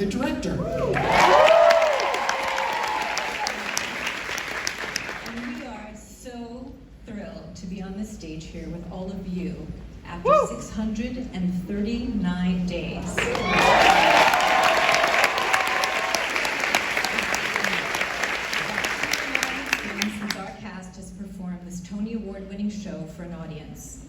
the director. And we are so thrilled to be on this stage here with all of you after 639 days. Since our cast has performed this Tony Award-winning show for an audience.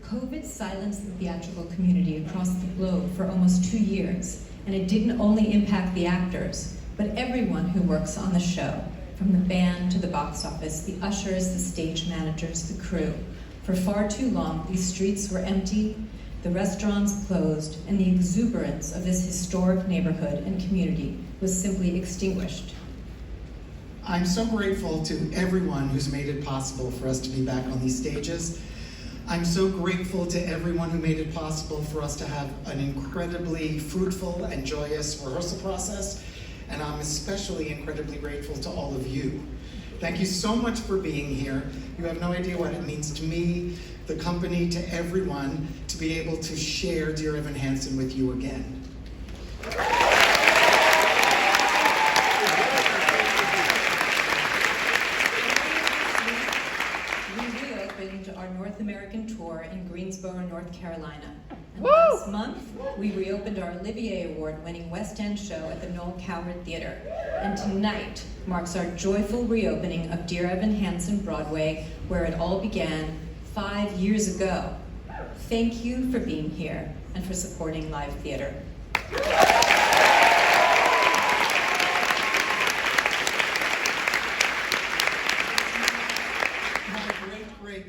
COVID silenced the theatrical community across the globe for almost 2 years, and it didn't only impact the actors, but everyone who works on the show, from the band to the box office, the ushers, the stage managers, the crew. For far too long, these streets were empty, the restaurants closed, and the exuberance of this historic neighborhood and community was simply extinguished. I'm so grateful to everyone who's made it possible for us to be back on these stages. I'm so grateful to everyone who made it possible for us to have an incredibly fruitful and joyous rehearsal process, and I'm especially incredibly grateful to all of you. Thank you so much for being here. You have no idea what it means to me, the company, to everyone, to be able to share Dear Evan Hansen with you again. Our North American tour in Greensboro, North Carolina. And last month, we reopened our Olivier Award-winning West End show at the Noel Coward Theater. And tonight marks our joyful reopening of Dear Evan Hansen Broadway, where it all began 5 years ago. Thank you for being here and for supporting live theater.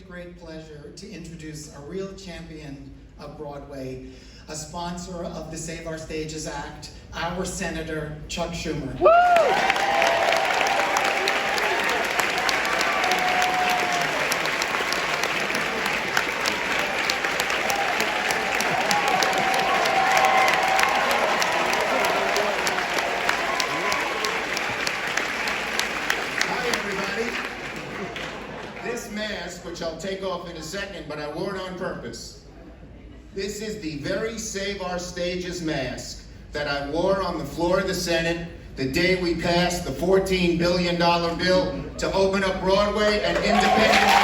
Great pleasure to introduce a real champion of Broadway, a sponsor of the Save Our Stages Act, our Senator, Chuck Schumer. Woo! Which I'll take off in a second, but I wore it on purpose. This is the very Save Our Stages mask that I wore on the floor of the Senate the day we passed the $14 billion bill to open up Broadway and independent.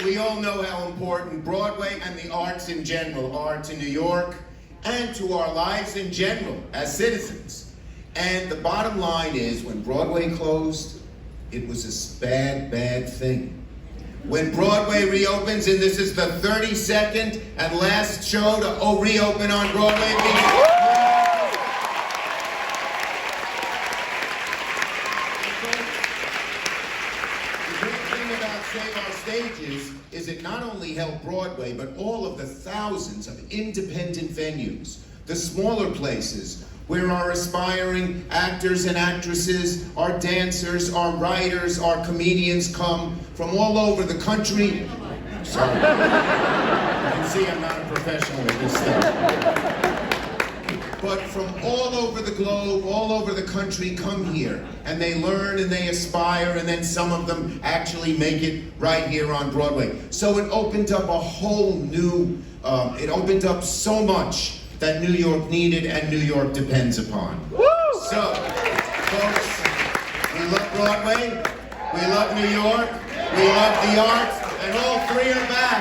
We all know how important Broadway and the arts in general are to New York and to our lives in general as citizens. And the bottom line is, when Broadway closed, it was a bad thing. When Broadway reopens, and this is the 32nd and last show to reopen on Broadway, Save Our Stages is it not only helped Broadway, but all of the thousands of independent venues, the smaller places where our aspiring actors and actresses, our dancers, our writers, our comedians come from all over the country. Sorry. You can see I'm not a professional at this stuff. But from all over the globe, all over the country, come here, and they learn and they aspire, and then some of them actually make it right here on Broadway. So it opened up a whole new, it opened up so much that New York needed and New York depends upon. Woo! So, folks, we love Broadway, we love New York, we love the arts, and all three are back.